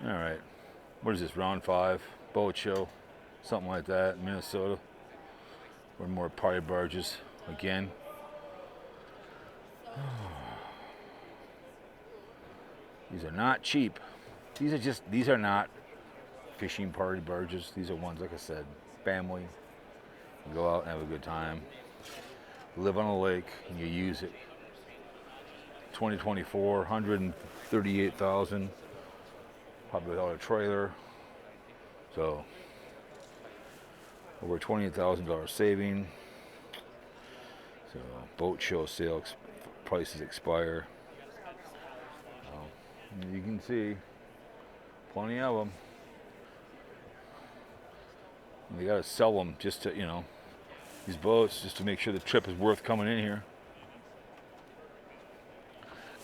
All right. What is this, round 5? Boat show? Something like that, Minnesota. Or more party barges again. These are not cheap. These are not fishing party barges. These are ones, like I said, family. You go out and have a good time. Live on a lake and you use it. 2024, 138,000. Probably without a trailer. So over $28,000 saving. So boat show sale prices expire. You can see plenty of them. They gotta sell them just to, these boats, just to make sure the trip is worth coming in here.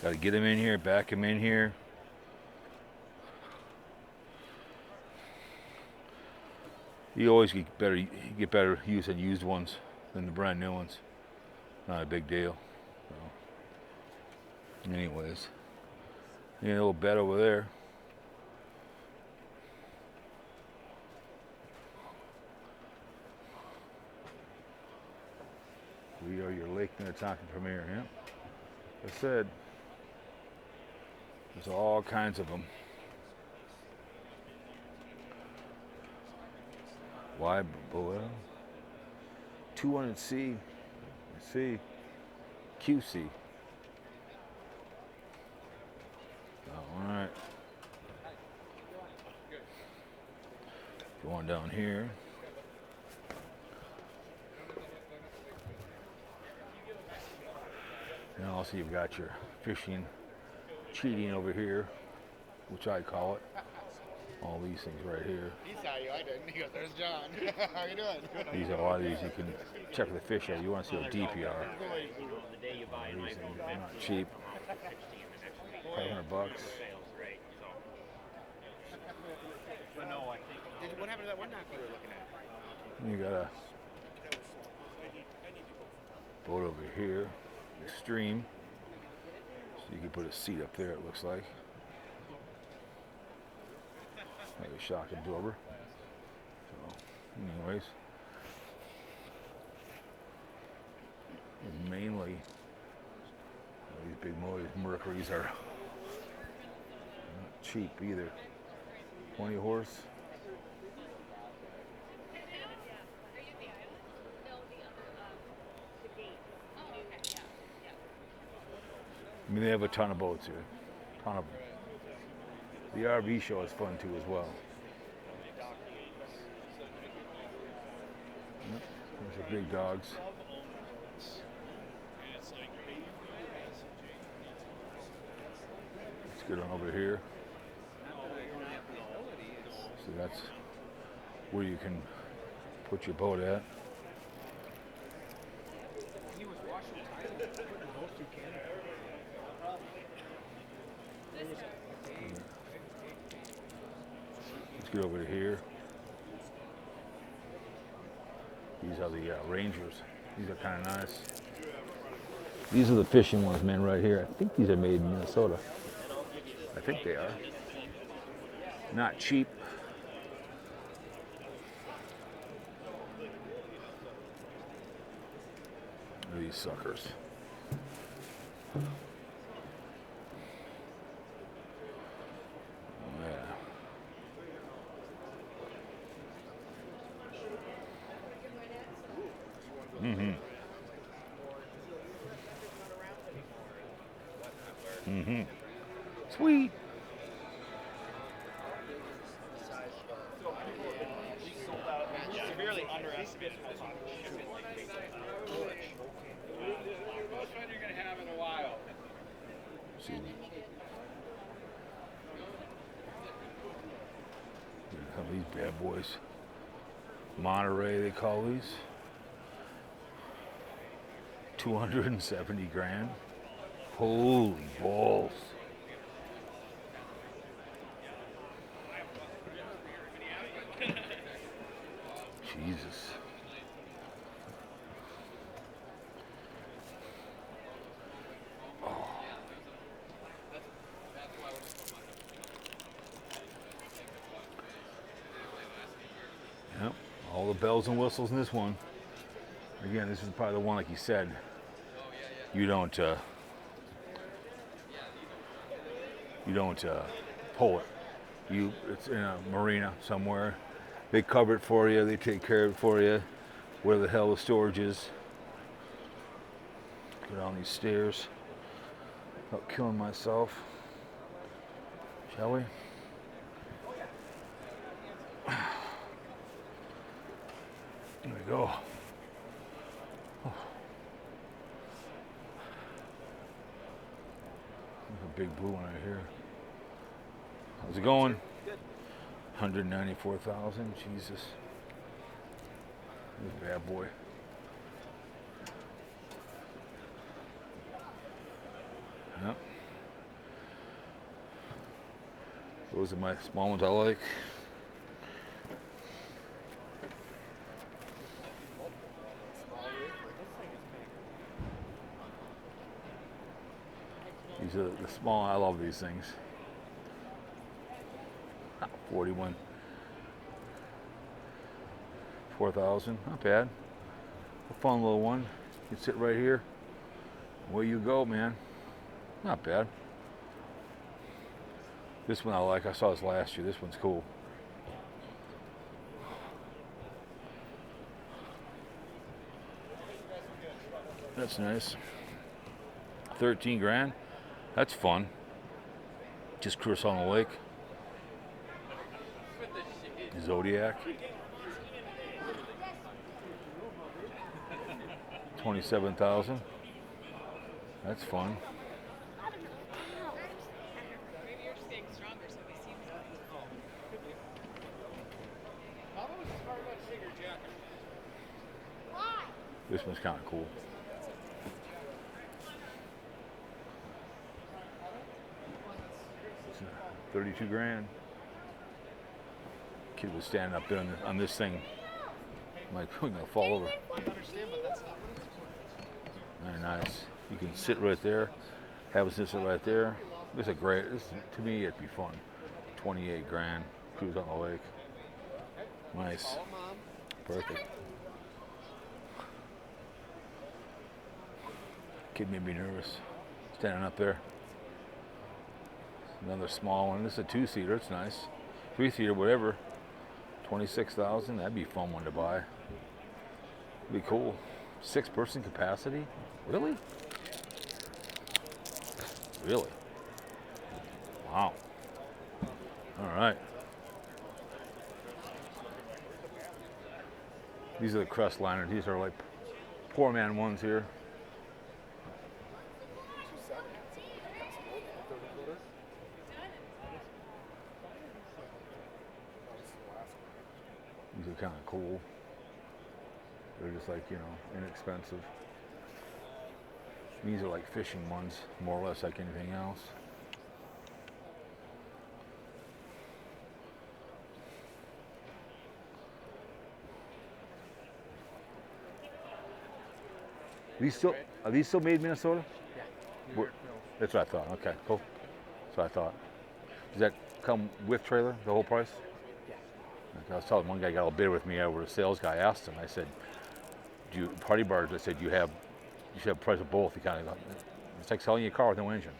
Gotta get them in here, back them in here. You always get better use on used ones than the brand new ones. Not a big deal. So, anyways, a little bed over there. We are your Lake Minnetonka Premier. Yeah, like I said, there's all kinds of them. Why, well, 200C, C, QC. All right. Going down here. And also you've got your fishing, cheating over here, which I call it. All these things right here. He saw you, I didn't. He goes, there's John. How you doing? These are a lot of these you can check the fish out. You want to see how deep you are. These things are not cheap. $500. What happened to that one knock you were looking at? You got a boat over here, Extreme. So you can put a seat up there, it looks like. Like a shock absorber. So, anyways. And mainly, these big Mercuries are not cheap either. 20 horse. I mean, they have a ton of boats here. Ton of them. The RV show is fun too as well. There's the big dogs. Let's get on over here. So that's where you can put your boat at. Let's get over to here. These are the Rangers. These are kind of nice. These are the fishing ones, man, right here. I think these are made in Minnesota. I think they are. Not cheap. Look at these suckers. Sweet. Severely underestimated. You're going to have in a while. Some of these bad boys. Monterey, they call these. 270 grand. Holy balls. Jesus. Oh. All the bells and whistles in this one. Again, this is probably the one, like you said, you don't pull it. It's in a marina somewhere. They cover it for you. They take care of it for you. Where the hell the storage is. Go down these stairs. Without killing myself. Shall we? There we go. Oh. There's a big blue one right here. How's it going? Good. 194,000. Jesus. This bad boy. Yep. Those are my small ones I like. These are the small. I love these things. 41. 4,000. Not bad. A fun little one. You can sit right here. Away you go, man. Not bad. This one I like. I saw this last year. This one's cool. That's nice. 13 grand. That's fun. Just cruise on the lake. Zodiac. 27,000. That's fun. Maybe you're just getting stronger, so we seem This one's kind of cool. It's 32 grand. Kid was standing up there on this thing. I'm like, we're gonna fall over. Very nice. You can sit right there, have a sit right there. This is a great. To me, it'd be fun. 28 grand. Cruise on the lake. Nice. Perfect. Kid made me nervous. Standing up there. Another small one. This is a 2-seater. It's nice. 3-seater, whatever. 26,000. That'd be a fun one to buy. Be cool. 6-person capacity. Really? Really? Wow. All right. These are the crest liners. These are like poor man ones here. These are kind of cool. They're just like, you know, inexpensive. These are like fishing ones, more or less like anything else. Are these still made in Minnesota? Yeah. That's what I thought. Okay, cool. That's what I thought. Does that come with trailer, the whole price? Yeah. Okay, I was telling one guy got a bid with me over a sales guy. I asked him, I said, do you party barge? I said, you should have the price of both. He kind of, it's like selling you a car with no engine.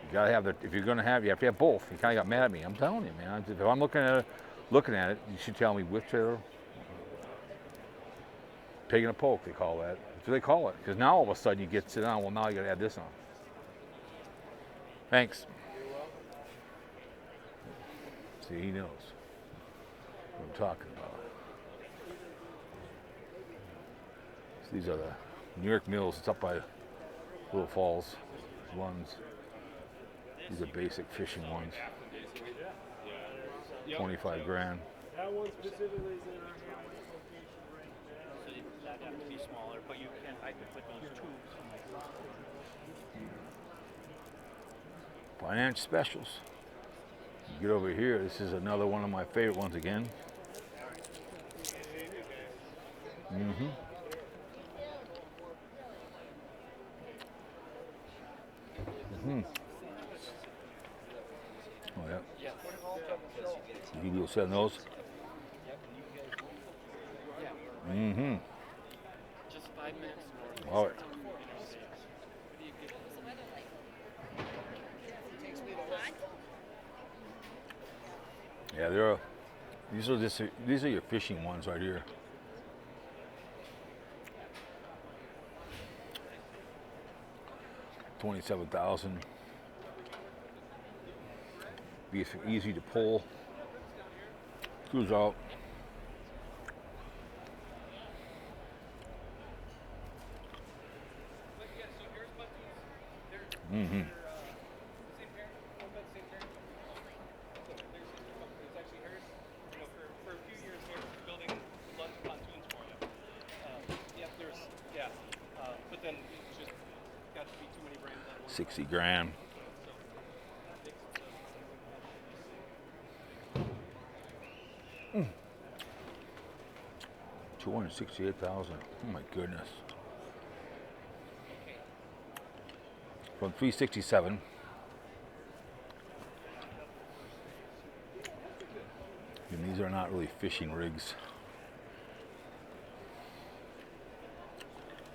You gotta have if you're gonna have, you have to have both. He kind of got mad at me. I'm telling you, man. If I'm looking at it, you should tell me with trailer. Pig and a poke, they call that. That's what they call it. Because now all of a sudden you get sit down. Well, now you gotta add this on. Thanks. See, he knows what I'm talking about. So these are the New York Mills. It's up by Little Falls ones. These are basic fishing ones. 25 grand. That one specifically is in our Hamlet location right now. So that have to be smaller, but you can, I can put those tubes on my truck. Finance specials. You get over here. This is another one of my favorite ones again. Mm-hmm. Mm-hmm. Oh, yeah. You will send those? Mm-hmm. Just 5 minutes north. Love it. Interstate. What do you get? What's the weather like? Yeah, these are your fishing ones right here. $27,000. Be easy to pull. Cruise out. Mm-hmm. For a few years here, building pontoons for you. But then it just got to be too many brands at once. 60 grand. $268,000. Oh my goodness. From 367. And these are not really fishing rigs.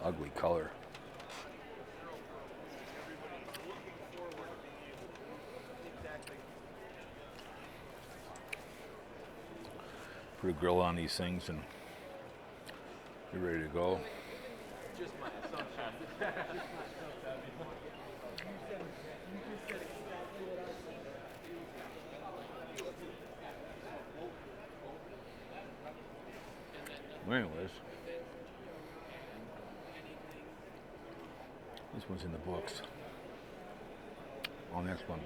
Ugly color. Put a grill on these things and you're ready to go. Just my assumption. Well, anyways, this one's in the books. On next one.